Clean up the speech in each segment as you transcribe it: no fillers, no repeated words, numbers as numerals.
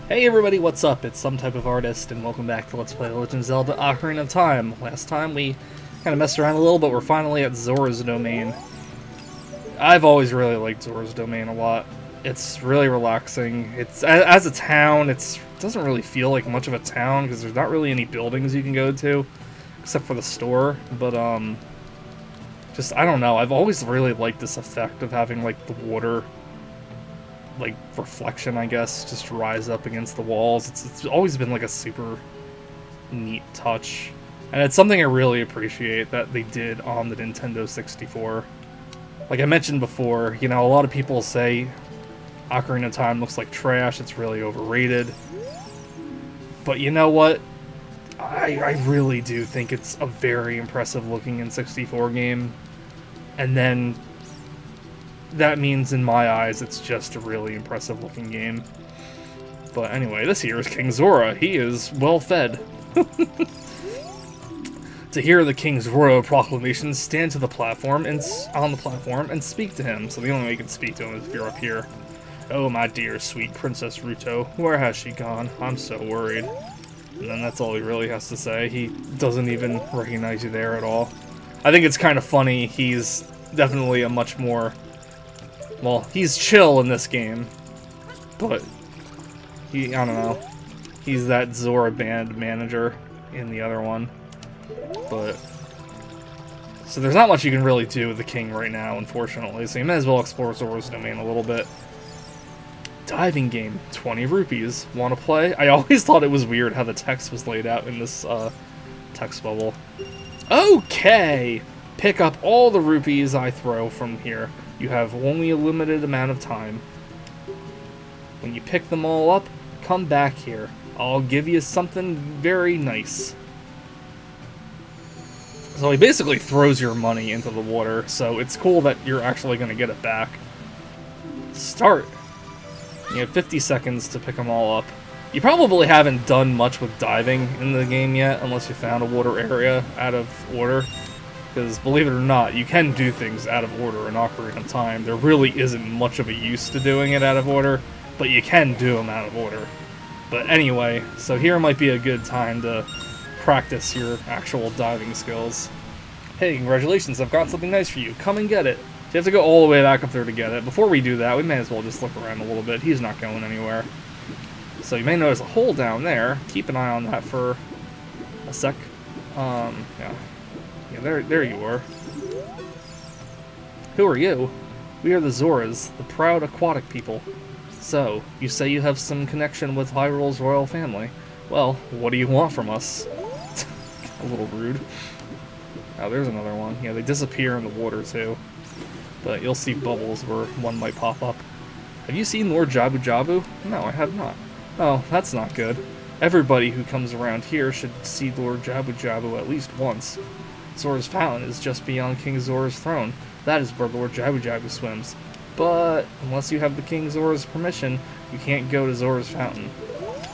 Hey everybody, what's up? It's Some Type of Artist, and welcome back to Let's Play The Legend of Zelda Ocarina of Time. Last time we kind of messed around a little, but we're finally at Zora's Domain. I've always really liked Zora's Domain a lot. It's really relaxing. It's as a town, it doesn't really feel like much of a town, because there's not really any buildings you can go to, except for the store, but just, I don't know, I've always really liked this effect of having, like, the water, like, reflection, I guess, just rise up against the walls. It's always been, like, a super neat touch. And it's something I really appreciate that they did on the Nintendo 64. Like I mentioned before, you know, a lot of people say Ocarina of Time looks like trash, it's really overrated. But you know what? I really do think it's a very impressive looking N64 game. And then that means, in my eyes, it's just a really impressive looking game. But anyway, this here is King Zora. He is well fed. To hear the King's royal proclamation, stand to the platform and on the platform and speak to him. So the only way you can speak to him is if you're up here. Oh, my dear, sweet Princess Ruto, where has she gone? I'm so worried. And then that's all he really has to say. He doesn't even recognize you there at all. I think it's kind of funny. He's definitely a much more... Well, he's chill in this game, but I don't know. He's that Zora band manager in the other one. But so there's not much you can really do with the king right now, unfortunately. So you may as well explore Zora's Domain a little bit. Diving game, 20 rupees. Want to play? I always thought it was weird how the text was laid out in this text bubble. Okay! Pick up all the rupees I throw from here. You have only a limited amount of time. When you pick them all up, come back here. I'll give you something very nice. So he basically throws your money into the water, so it's cool that you're actually going to get it back. Start. You have 50 seconds to pick them all up. You probably haven't done much with diving in the game yet, unless you found a water area out of order. Because, believe it or not, you can do things out of order in Ocarina of Time. There really isn't much of a use to doing it out of order, but you can do them out of order. But anyway, so here might be a good time to practice your actual diving skills. Hey, congratulations, I've got something nice for you. Come and get it. You have to go all the way back up there to get it. Before we do that, we may as well just look around a little bit. He's not going anywhere. So you may notice a hole down there. Keep an eye on that for a sec. Yeah. Yeah, there you are. Who are you? We are the Zoras, the proud aquatic people. So, you say you have some connection with Hyrule's royal family. Well, what do you want from us? A little rude. Oh, there's another one. Yeah, they disappear in the water too. But you'll see bubbles where one might pop up. Have you seen Lord Jabu Jabu? No, I have not. Oh, that's not good. Everybody who comes around here should see Lord Jabu Jabu at least once. Zora's Fountain is just beyond King Zora's throne. That is where Lord Jabu Jabu swims. But, unless you have the King Zora's permission, you can't go to Zora's Fountain.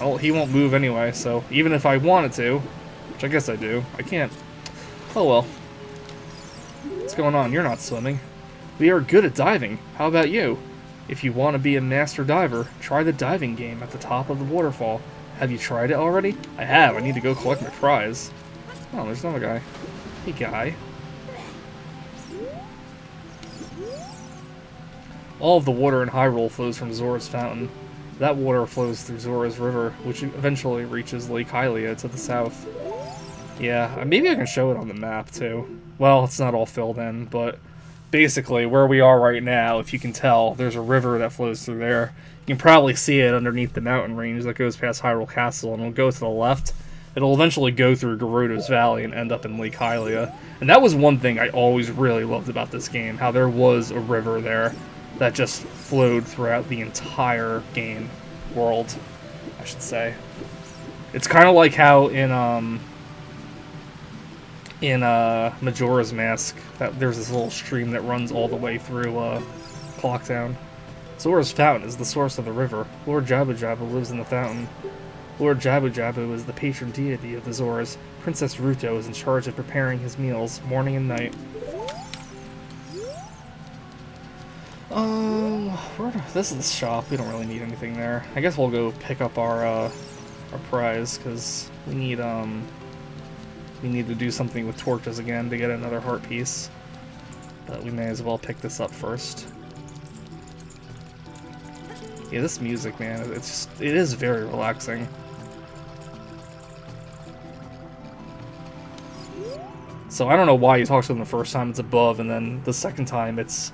Well, he won't move anyway, so even if I wanted to, which I guess I do, I can't. Oh well. What's going on? You're not swimming. We are good at diving. How about you? If you want to be a master diver, try the diving game at the top of the waterfall. Have you tried it already? I have. I need to go collect my prize. Oh, there's another guy. Hey, guy. All of the water in Hyrule flows from Zora's Fountain. That water flows through Zora's River, which eventually reaches Lake Hylia to the south. Yeah, maybe I can show it on the map, too. Well, it's not all filled in, but basically, where we are right now, if you can tell, there's a river that flows through there. You can probably see it underneath the mountain range that goes past Hyrule Castle, and it'll go to the left. It'll eventually go through Gerudo's Valley and end up in Lake Hylia. And that was one thing I always really loved about this game, how there was a river there that just flowed throughout the entire game world, I should say. It's kind of like how in Majora's Mask, that there's this little stream that runs all the way through Clock Town. Zora's Fountain is the source of the river. Lord Jabu Jabu lives in the fountain. Lord Jabu Jabu is the patron deity of the Zoras. Princess Ruto is in charge of preparing his meals morning and night. This is the shop. We don't really need anything there. I guess we'll go pick up our prize, because we need to do something with torches again to get another heart piece. But we may as well pick this up first. Yeah, this music, man, it is very relaxing. So I don't know why you talk to them the first time it's above, and then the second time it's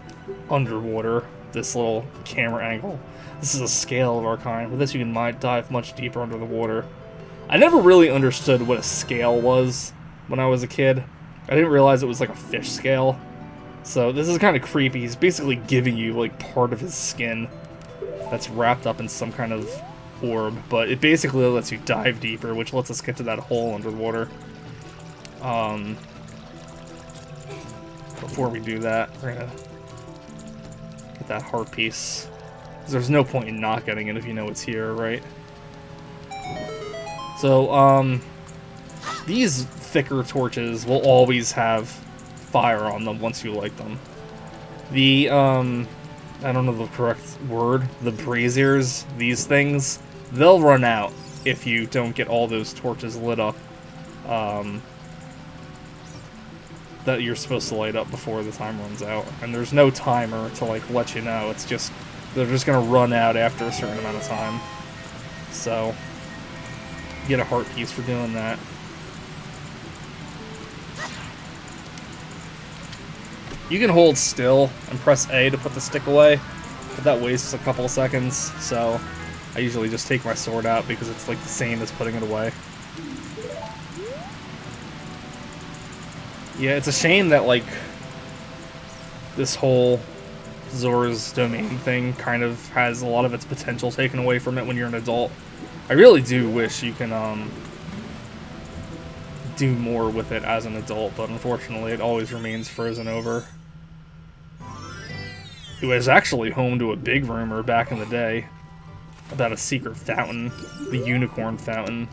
underwater. This little camera angle. This is a scale of our kind. With this you can dive much deeper under the water. I never really understood what a scale was when I was a kid. I didn't realize it was like a fish scale. So this is kind of creepy. He's basically giving you like part of his skin that's wrapped up in some kind of orb, but it basically lets you dive deeper, which lets us get to that hole under the water. Before we do that, we're gonna get that heart piece. Because there's no point in not getting it if you know it's here, right? So, these thicker torches will always have fire on them once you light them. The, I don't know the correct word, the braziers, these things, they'll run out if you don't get all those torches lit up, that you're supposed to light up before the time runs out. And there's no timer to, like, let you know. It's just, they're just gonna run out after a certain amount of time. So, get a heart piece for doing that. You can hold still and press A to put the stick away, but that wastes a couple of seconds, so I usually just take my sword out because it's like the same as putting it away. Yeah, it's a shame that, like, this whole Zora's domain thing kind of has a lot of its potential taken away from it when you're an adult. I really do wish you can, do more with it as an adult, but unfortunately it always remains frozen over. It was actually home to a big rumor back in the day about a secret fountain, the unicorn fountain,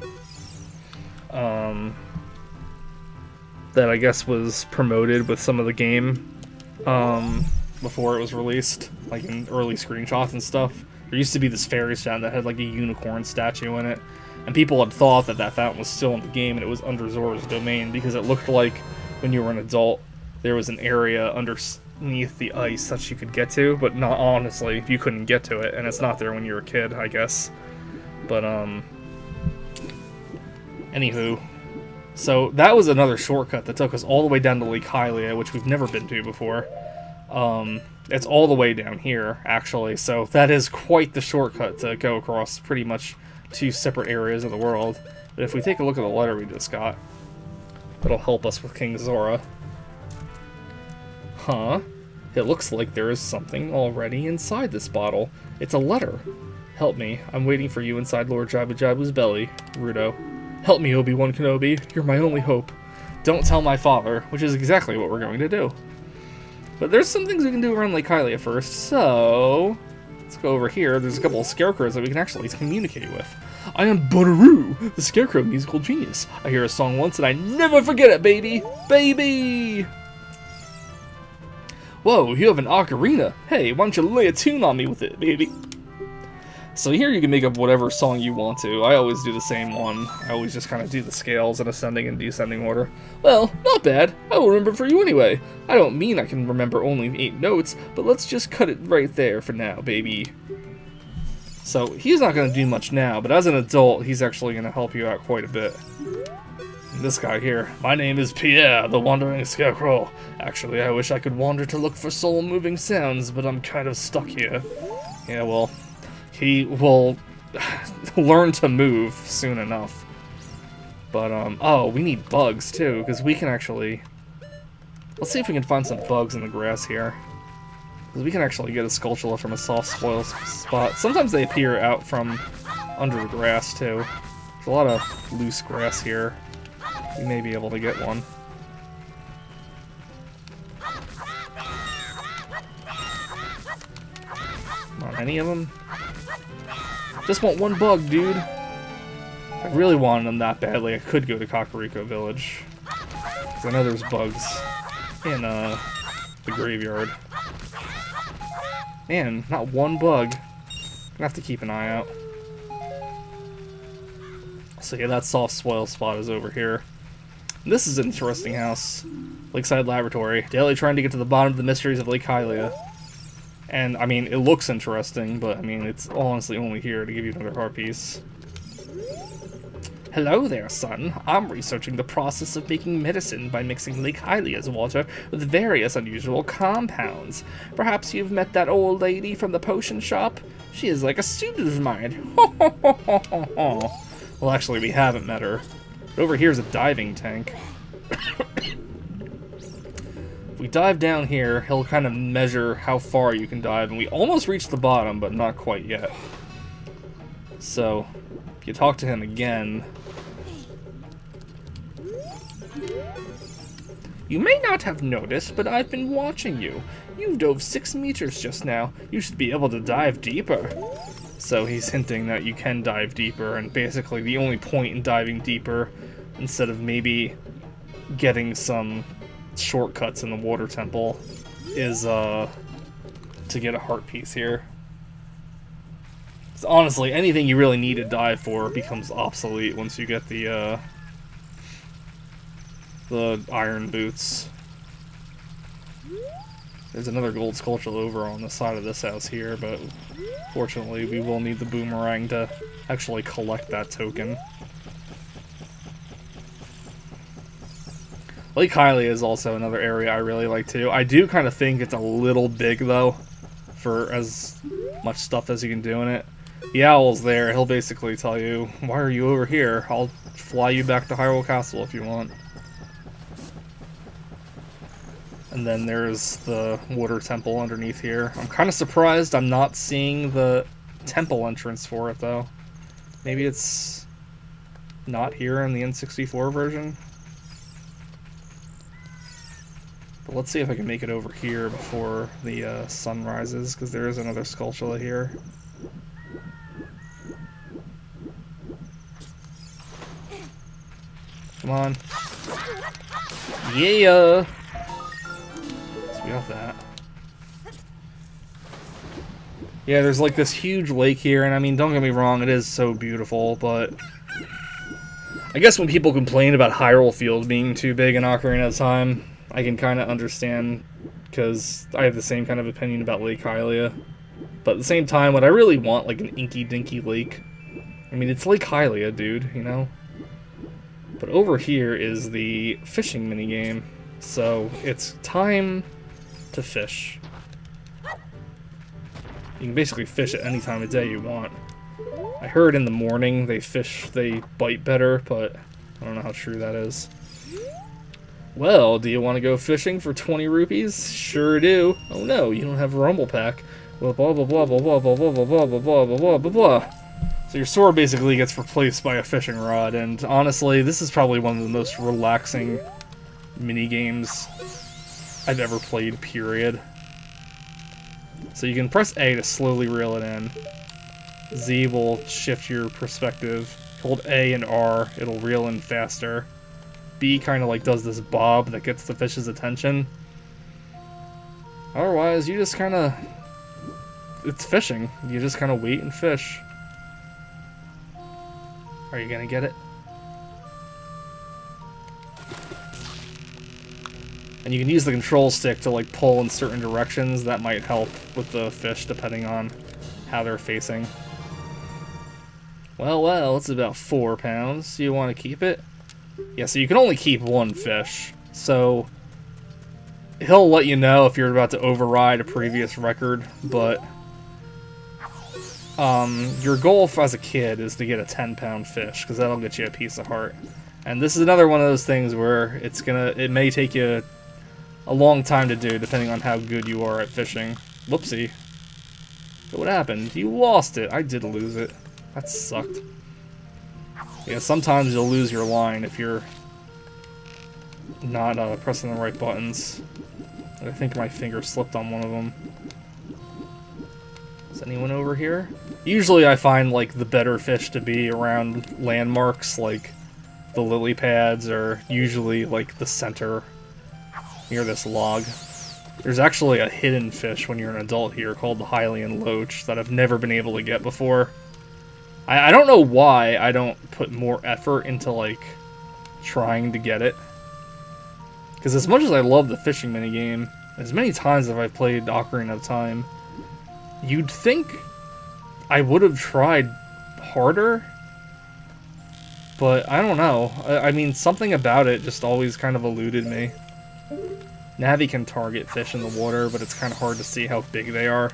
that I guess was promoted with some of the game before it was released, like in early screenshots and stuff. There used to be this fairy fountain that had like a unicorn statue in it, and people had thought that that fountain was still in the game and it was under Zora's domain because it looked like when you were an adult there was an area underneath the ice that you could get to, but not honestly, you couldn't get to it, and it's not there when you were a kid, I guess. But anywho, so that was another shortcut that took us all the way down to Lake Hylia, which we've never been to before. It's all the way down here, actually, so that is quite the shortcut to go across pretty much two separate areas of the world. But if we take a look at the letter we just got, that'll help us with King Zora. Huh? It looks like there is something already inside this bottle. It's a letter. Help me. I'm waiting for you inside Lord Jabu Jabu's belly. Rudo. Help me, Obi-Wan Kenobi. You're my only hope. Don't tell my father, which is exactly what we're going to do. But there's some things we can do around Lake Hylia first, so let's go over here. There's a couple of scarecrows that we can actually communicate with. I am Butteroo, the scarecrow musical genius. I hear a song once and I never forget it, baby! Baby! Whoa, you have an ocarina. Hey, why don't you lay a tune on me with it, baby? So here you can make up whatever song you want to. I always do the same one. I always just kind of do the scales in ascending and descending order. Well, not bad. I will remember for you anyway. I don't mean I can remember only 8 notes, but let's just cut it right there for now, baby. So he's not going to do much now, but as an adult, he's actually going to help you out quite a bit. This guy here. My name is Pierre, the Wandering Scarecrow. Actually, I wish I could wander to look for soul-moving sounds, but I'm kind of stuck here. Yeah, well, he will learn to move soon enough. But, oh, we need bugs, too, because we can actually... Let's see if we can find some bugs in the grass here. Because we can actually get a Skulltula from a soft spoil spot. Sometimes they appear out from under the grass, too. There's a lot of loose grass here. We may be able to get one. Not any of them? Just want one bug, dude. If I really wanted them that badly, I could go to Kakariko Village. Because I know there's bugs in the graveyard. Man, not one bug. Gonna have to keep an eye out. So yeah, that soft soil spot is over here. This is an interesting house. Lakeside Laboratory. Daily trying to get to the bottom of the mysteries of Lake Hylia. And, I mean, it looks interesting, but, I mean, it's honestly only here to give you another heart piece. Hello there, son. I'm researching the process of making medicine by mixing Lake Hylia's water with various unusual compounds. Perhaps you've met that old lady from the potion shop? She is like a student of mine. Well, actually, we haven't met her. But over here's a diving tank. If we dive down here, he'll kind of measure how far you can dive, and we almost reached the bottom, but not quite yet. So, if you talk to him again... You may not have noticed, but I've been watching you. You dove 6 meters just now. You should be able to dive deeper. So he's hinting that you can dive deeper, and basically the only point in diving deeper, instead of maybe getting some shortcuts in the water temple, is to get a heart piece here. So honestly, anything you really need to dive for becomes obsolete once you get the iron boots. There's another gold sculpture over on the side of this house here, but fortunately we will need the boomerang to actually collect that token. Lake Hylia is also another area I really like too. I do kind of think it's a little big though, for as much stuff as you can do in it. The owl's there, he'll basically tell you, why are you over here? I'll fly you back to Hyrule Castle if you want. And then there's the water temple underneath here. I'm kind of surprised I'm not seeing the temple entrance for it, though. Maybe it's not here in the N64 version. But let's see if I can make it over here before the sun rises, because there is another Skulltula here. Come on. Yeah! We got that. Yeah, there's like this huge lake here, and I mean, don't get me wrong, it is so beautiful, but I guess when people complain about Hyrule Field being too big in Ocarina of Time, I can kind of understand, because I have the same kind of opinion about Lake Hylia. But at the same time, would I really want like an inky-dinky lake? I mean, it's Lake Hylia, dude, you know? But over here is the fishing minigame, so it's time to fish. You can basically fish at any time of day you want. I heard in the morning they bite better, but I don't know how true that is. Well, do you want to go fishing for 20 rupees? Sure do. Oh no, you don't have a rumble pack. Well, blah blah blah blah blah blah blah blah blah blah blah blah blah blah. So your sword basically gets replaced by a fishing rod, and honestly, this is probably one of the most relaxing mini games I've ever played, period. So you can press A to slowly reel it in. Z will shift your perspective. Hold A and R, it'll reel in faster. B kind of like does this bob that gets the fish's attention. Otherwise, you just kind of... It's fishing. You just kind of wait and fish. Are you gonna get it? And you can use the control stick to like pull in certain directions. That might help with the fish depending on how they're facing. Well, it's about 4 pounds. You want to keep it? Yeah, so you can only keep one fish. So he'll let you know if you're about to override a previous record, but your goal as a kid is to get a 10-pound fish, because that'll get you a piece of heart. And this is another one of those things where it may take you a long time to do, depending on how good you are at fishing. Whoopsie. What happened? You lost it. I did lose it. That sucked. Yeah, sometimes you'll lose your line if you're not pressing the right buttons. I think my finger slipped on one of them. Is anyone over here? Usually I find like the better fish to be around landmarks, like the lily pads are usually like the center near this log. There's actually a hidden fish when you're an adult here called the Hylian loach that I've never been able to get before. I don't know why I don't put more effort into, like, trying to get it. Because as much as I love the fishing minigame, as many times as I've played Ocarina of Time, you'd think I would have tried harder, but I don't know. I mean, something about it just always kind of eluded me. Navi can target fish in the water, but it's kind of hard to see how big they are.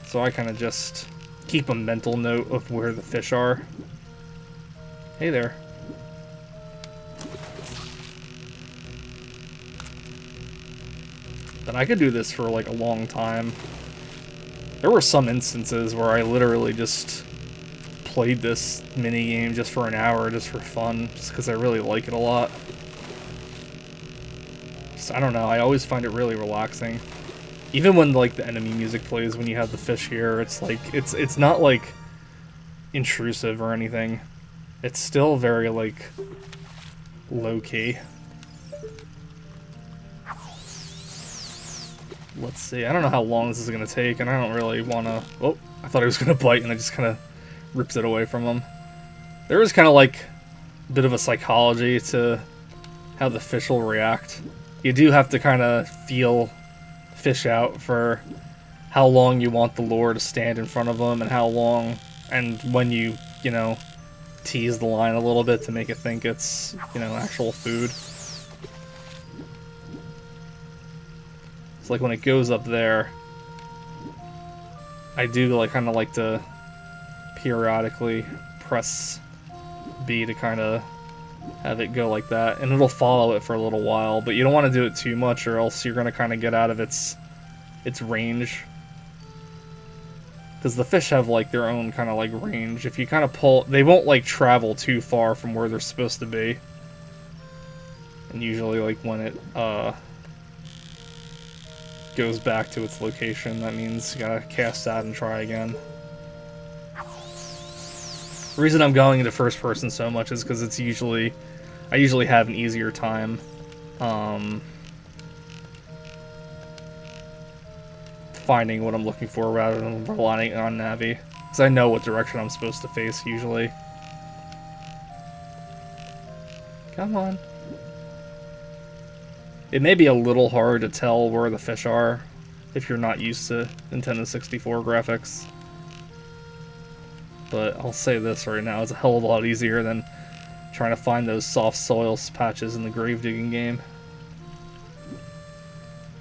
So I kind of just keep a mental note of where the fish are. Hey there. But I could do this for like a long time. There were some instances where I literally just played this minigame just for an hour, just for fun, just because I really like it a lot. Just, I don't know, I always find it really relaxing. Even when like the enemy music plays when you have the fish here, it's like it's not like intrusive or anything. It's still very like low-key. Let's see. I don't know how long this is gonna take, and I don't really wanna. Oh, I thought he was gonna bite, and I just kind of ripped it away from him. There is kind of like a bit of a psychology to how the fish will react. You do have to kind of feel fish out for how long you want the lure to stand in front of them, and how long, and when you know, tease the line a little bit to make it think it's, you know, actual food. It's like when it goes up there, I do like kind of like to periodically press B to kind of have it go like that, and it'll follow it for a little while, but you don't want to do it too much or else you're going to kind of get out of its range. Because the fish have like their own kind of like range. If you kind of pull, they won't like travel too far from where they're supposed to be. And usually like when it goes back to its location, that means you gotta cast out and try again. The reason I'm going into first person so much is because I usually have an easier time finding what I'm looking for rather than relying on Navi, because I know what direction I'm supposed to face usually. Come on. It may be a little hard to tell where the fish are if you're not used to Nintendo 64 graphics. But I'll say this right now, it's a hell of a lot easier than trying to find those soft soil patches in the grave digging game.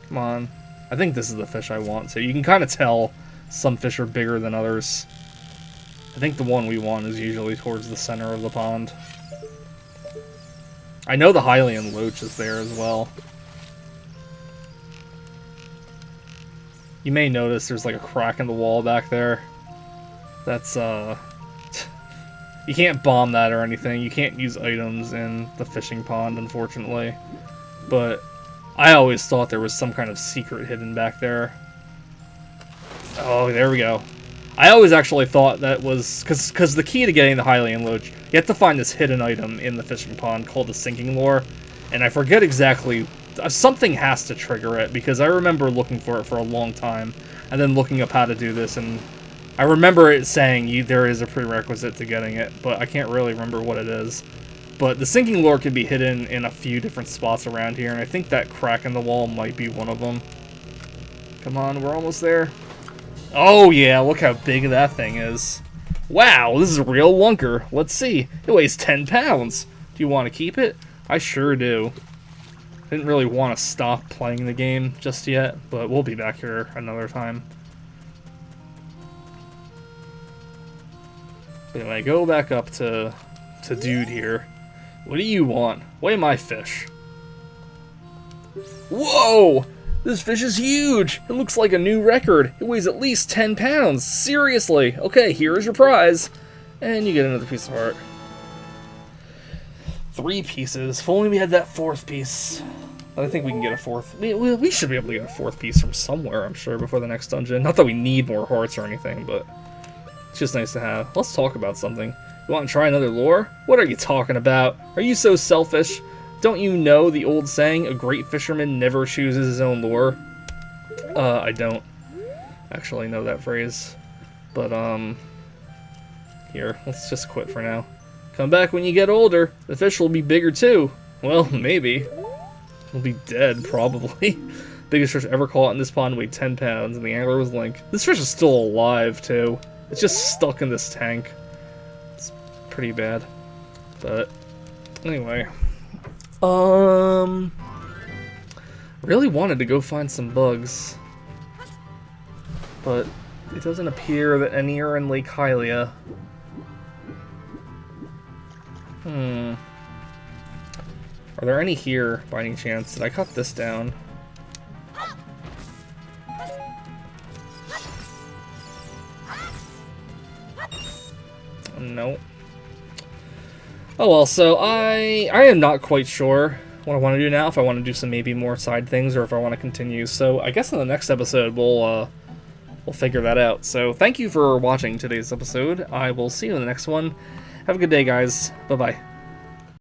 Come on. I think this is the fish I want, so you can kind of tell some fish are bigger than others. I think the one we want is usually towards the center of the pond. I know the Hylian loach is there as well. You may notice there's like a crack in the wall back there. That's, you can't bomb that or anything. You can't use items in the fishing pond, unfortunately. But I always thought there was some kind of secret hidden back there. Oh, there we go. I always actually thought that was... Because the key to getting the Hylian loach, you have to find this hidden item in the fishing pond called the sinking lure. And I forget exactly... Something has to trigger it, because I remember looking for it for a long time, and then looking up how to do this, and I remember it saying there is a prerequisite to getting it, but I can't really remember what it is. But the sinking lure can be hidden in a few different spots around here, and I think that crack in the wall might be one of them. Come on, we're almost there. Oh yeah, look how big that thing is. Wow, this is a real lunker. Let's see. It weighs 10 pounds. Do you want to keep it? I sure do. Didn't really want to stop playing the game just yet, but we'll be back here another time. But anyway, go back up to dude here. What do you want? Weigh my fish. Whoa! This fish is huge! It looks like a new record. It weighs at least 10 pounds. Seriously. Okay, here is your prize. And you get another piece of art. 3 pieces. If only we had that 4th piece. I think we can get a 4th. We should be able to get a 4th piece from somewhere, I'm sure, before the next dungeon. Not that we need more hearts or anything, but it's just nice to have. Let's talk about something. You want to try another lure? What are you talking about? Are you so selfish? Don't you know the old saying, a great fisherman never chooses his own lure? I don't actually know that phrase. But, here, let's just quit for now. Come back when you get older. The fish will be bigger too. Well, maybe. We'll be dead, probably. Biggest fish ever caught in this pond weighed 10 pounds, and the angler was Link. This fish is still alive, too. It's just stuck in this tank. It's pretty bad. But, anyway. Really wanted to go find some bugs. But it doesn't appear that any are in Lake Hylia. Are there any here, by any chance? Did I cut this down? No. Oh well, so I am not quite sure what I want to do now, if I want to do some maybe more side things, or if I want to continue. So I guess in the next episode, we'll figure that out. So thank you for watching today's episode. I will see you in the next one. Have a good day, guys. Bye-bye.